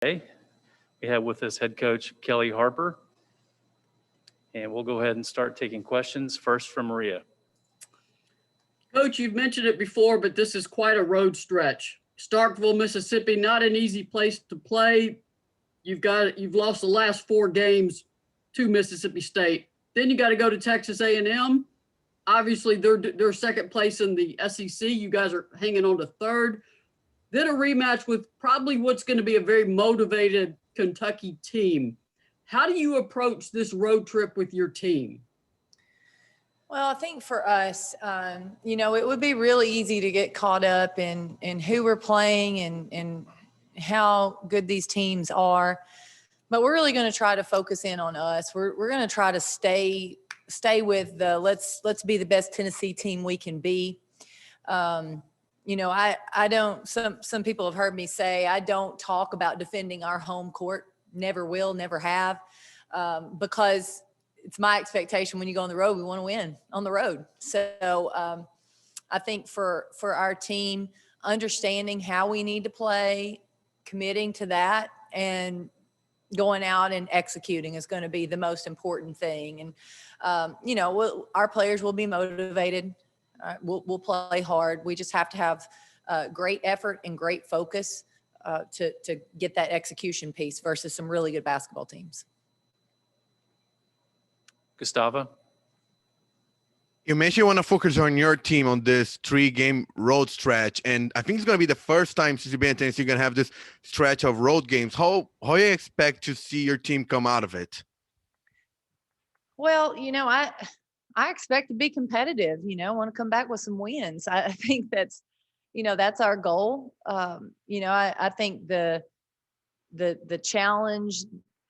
today. We have with us head coach Kellie Harper, and we'll go ahead and start taking questions. First from Maria. Coach, you've mentioned it before, but this is quite a road stretch. Starkville, Mississippi, not an easy place to play. You've lost the last 4 games to Mississippi State. Then you got to go to Texas A&M. Obviously, they're second place in the SEC. You guys are hanging on to third. Then a rematch with probably what's going to be a very motivated Kentucky team. How do you approach this road trip with your team? Well, I think for us, it would be really easy to get caught up in who we're playing and how good these teams are. But we're really going to try to focus in on us. We're going to try to stay with the let's be the best Tennessee team we can be. I don't. Some people have heard me say I don't talk about defending our home court. Never will, never have, because it's my expectation when you go on the road, we want to win on the road. So I think for our team, understanding how we need to play, committing to that, and going out and executing is going to be the most important thing. And, our players will be motivated. We'll play hard. We just have to have great effort and great focus to get that execution piece versus some really good basketball teams. Gustavo? You mentioned you want to focus on your team on this 3-game road stretch, and I think it's going to be the first time since you've been in Tennessee you're going to have this stretch of road games. How you expect to see your team come out of it? Well, I expect to be competitive. Want to come back with some wins. I think that's our goal. I think the challenge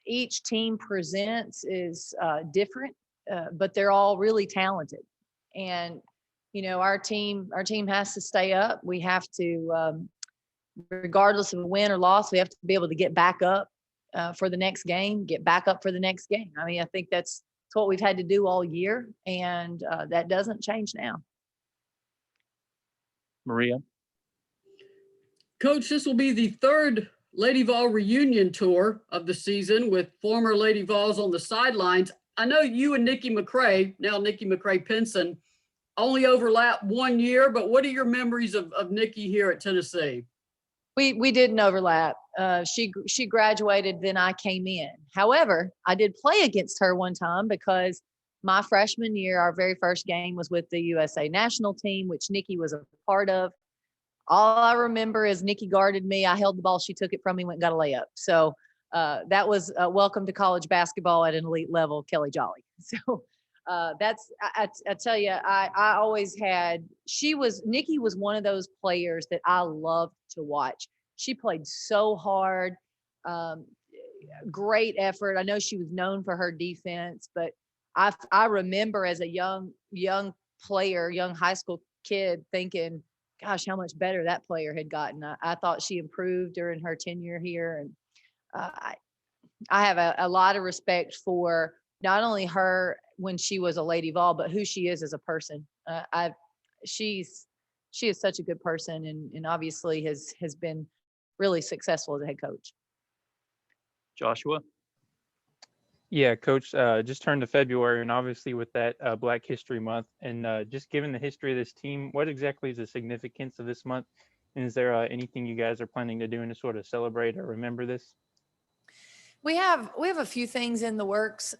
each team presents is different, but they're all really talented. And, our team has to stay up. We have to, regardless of a win or loss, we have to be able to get back up for the next game, get back up for the next game. I mean, I think that's what we've had to do all year, and that doesn't change now. Maria? Coach, this will be the third Lady Vol reunion tour of the season with former Lady Vols on the sidelines. I know you and Nikki McCray, now Nikki McCray-Pinson, only overlap 1 year, but what are your memories of Nikki here at Tennessee? We didn't overlap. She graduated, then I came in. However, I did play against her one time because my freshman year, our very first game was with the USA national team, which Nikki was a part of. All I remember is Nikki guarded me. I held the ball. She took it from me, went and got a layup. So that was welcome to college basketball at an elite level, Kelly Jolly. So that's, I tell you, I always had, Nikki was one of those players that I loved to watch. She played so hard, great effort. I know she was known for her defense, but I remember as a young player, young high school kid thinking, gosh, how much better that player had gotten. I thought she improved during her tenure here. And I have a lot of respect for not only her when she was a Lady Vol, but who she is as a person. She is such a good person, and obviously has been really successful as a head coach. Joshua? Yeah, Coach, just turned to February, and obviously with that Black History Month, and just given the history of this team, what exactly is the significance of this month? And is there anything you guys are planning to do to sort of celebrate or remember this? We have a few things in the works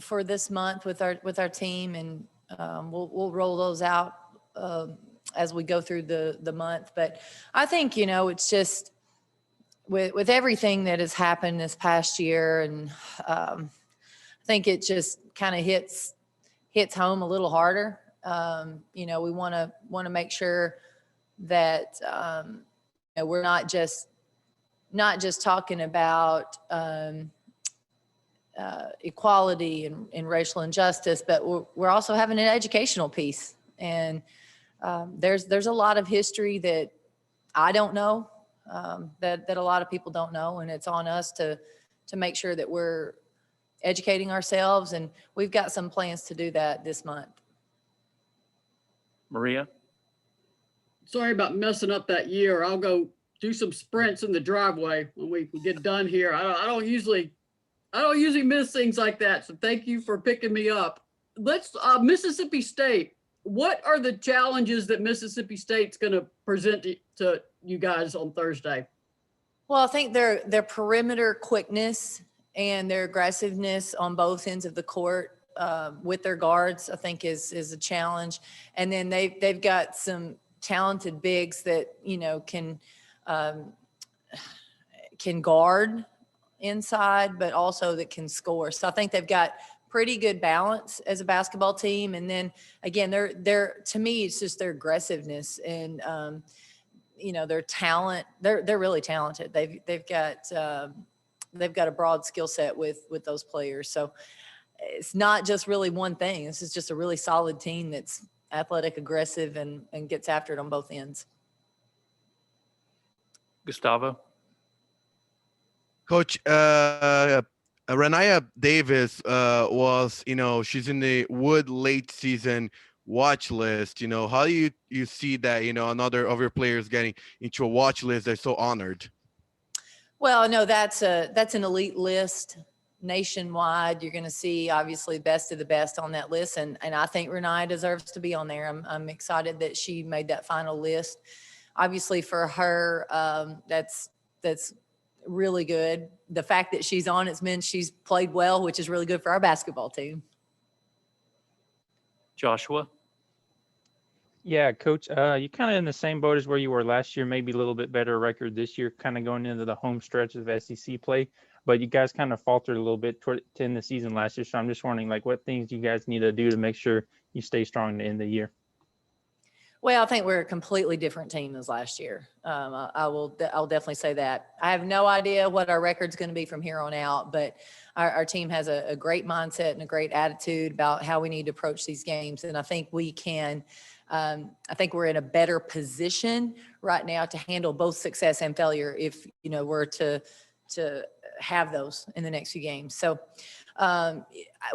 for this month with our team, and we'll roll those out as we go through the month. But I think it's just with everything that has happened this past year, and I think it just kind of hits home a little harder. We want to make sure that we're not just talking about equality and racial injustice, but we're also having an educational piece. And there's a lot of history that I don't know, that a lot of people don't know, and it's on us to make sure that we're educating ourselves, and we've got some plans to do that this month. Maria? Sorry about messing up that year. I'll go do some sprints in the driveway when we get done here. I don't usually miss things like that. So thank you for picking me up. Let's Mississippi State. What are the challenges that Mississippi State's going to present to you guys on Thursday? Well, I think their perimeter quickness and their aggressiveness on both ends of the court with their guards, I think is a challenge. And then they've got some talented bigs that, you know, can guard inside, but also that can score. So I think they've got pretty good balance as a basketball team. And then again, they're to me, it's just their aggressiveness and you know, their talent. They're really talented. They've got a broad skill set with those players. So it's not just really one thing. This is just a really solid team that's athletic, aggressive, and gets after it on both ends. Gustavo? Coach, Renaya Davis was, you know, she's in the Wood late season watch list. You know, how do you see that, you know, another of your players getting into a watch list? They're so honored. Well, no, that's an elite list nationwide. You're going to see obviously best of the best on that list. And I think Renaya deserves to be on there. I'm excited that she made that final list. Obviously for her, that's really good. The fact that she's on it means she's played well, which is really good for our basketball team. Joshua? Yeah, Coach, you're kind of in the same boat as where you were last year, maybe a little bit better record this year, kind of going into the home stretch of SEC play. But you guys kind of faltered a little bit to end the season last year. So I'm just wondering, like, what things you guys need to do to make sure you stay strong to end the year? Well, I think we're a completely different team than last year. I'll definitely say that. I have no idea what our record's going to be from here on out, but our team has a great mindset and a great attitude about how we need to approach these games. And I think we can, I think we're in a better position right now to handle both success and failure if, you know, we're to have those in the next few games. So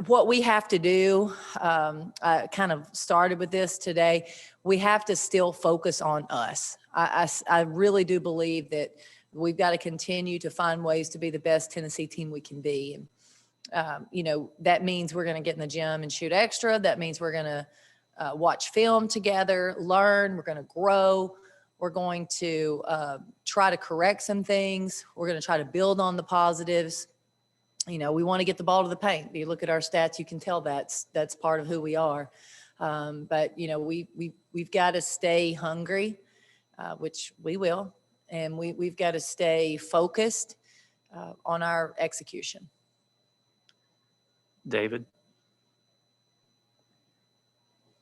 what we have to do, I kind of started with this today, we have to still focus on us. I really do believe that we've got to continue to find ways to be the best Tennessee team we can be. And, you know, that means we're going to get in the gym and shoot extra. That means we're going to watch film together, learn, we're going to grow. We're going to try to correct some things. We're going to try to build on the positives. You know, we want to get the ball to the paint. You look at our stats, you can tell that's part of who we are. But, you know, we've got to stay hungry, which we will. And we've got to stay focused on our execution. David?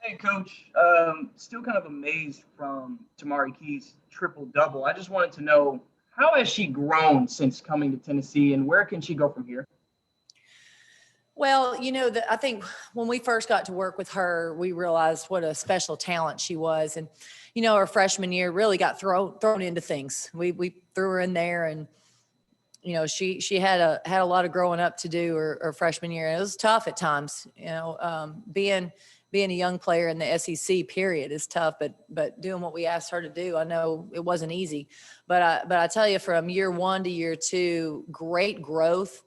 Hey, Coach. Still kind of amazed from Tamari Key's triple-double. I just wanted to know, how has she grown since coming to Tennessee, and where can she go from here? Well, you know, I think when we first got to work with her, we realized what a special talent she was. And, you know, her freshman year really got thrown into things. We threw her in there, and, you know, she had a lot of growing up to do her freshman year. And it was tough at times, you know, being a young player in the SEC period is tough, but doing what we asked her to do, I know it wasn't easy, but I tell you, from year one to year two, great growth.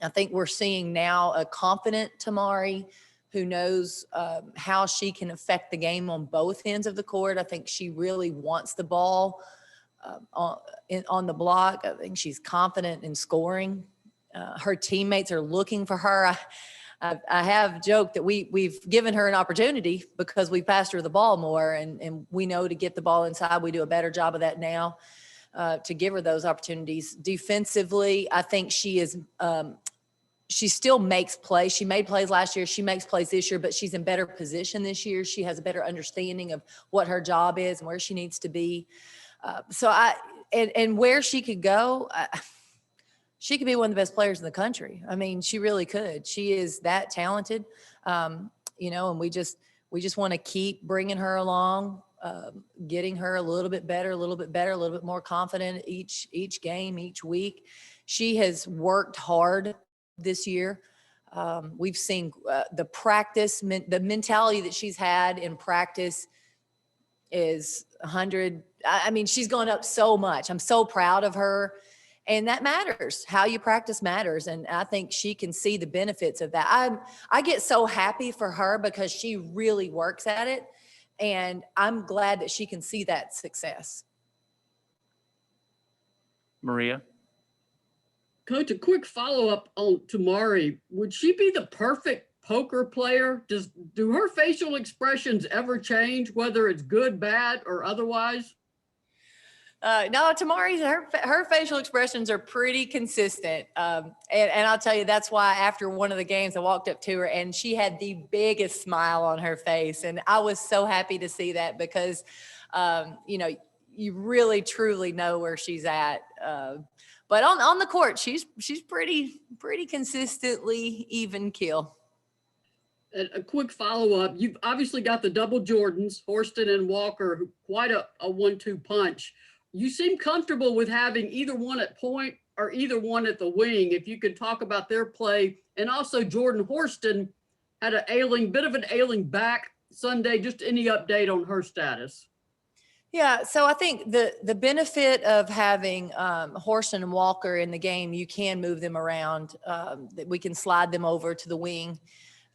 I think we're seeing now a confident Tamari who knows how she can affect the game on both ends of the court. I think she really wants the ball on the block. I think she's confident in scoring. Her teammates are looking for her. I have joked that we've given her an opportunity because we passed her the ball more, and we know to get the ball inside. We do a better job of that now to give her those opportunities. Defensively, I think she still makes plays. She made plays last year. She makes plays this year, but she's in better position this year. She has a better understanding of what her job is and where she needs to be. And where she could go, she could be one of the best players in the country. I mean, she really could. She is that talented, you know, and we just want to keep bringing her along, getting her a little bit better, a little bit more confident each game, each week. She has worked hard this year. We've seen the practice, the mentality that she's had in practice is 100. I mean, she's gone up so much. I'm so proud of her. And that matters. How you practice matters. And I think she can see the benefits of that. I get so happy for her because she really works at it. And I'm glad that she can see that success. Maria? Coach, a quick follow-up on Tamari. Would she be the perfect poker player? Do her facial expressions ever change, whether it's good, bad, or otherwise? No, Tamari's, her facial expressions are pretty consistent. And I'll tell you, that's why after one of the games, I walked up to her and she had the biggest smile on her face. And I was so happy to see that because, you know, you really, truly know where she's at. But on the court, she's pretty consistently even keel. A quick follow-up. You've obviously got the double Jordans, Horston and Walker, who quite a 1-2 punch. You seem comfortable with having either one at point or either one at the wing. If you could talk about their play. And also Jordan Horston had bit of an ailing back Sunday. Just any update on her status? Yeah, so I think the benefit of having Horston and Walker in the game, you can move them around. That we can slide them over to the wing.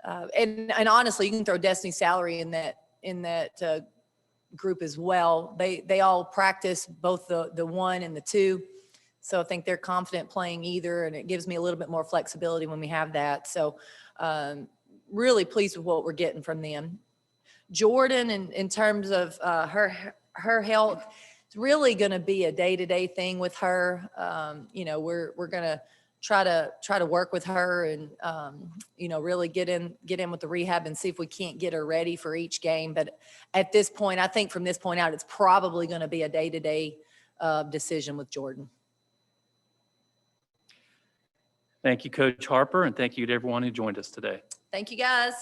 And honestly, you can throw Destiny Salary in that group as well. They all practice both the 1 and the 2, so I think they're confident playing either, and it gives me a little bit more flexibility when we have that. So really pleased with what we're getting from them. Jordan, in terms of her health, it's really going to be a day-to-day thing with her. You know, we're going to try to work with her and, you know, really get in with the rehab and see if we can't get her ready for each game. But at this point, I think from this point out, it's probably going to be a day-to-day decision with Jordan. Thank you, Coach Harper, and thank you to everyone who joined us today. Thank you, guys.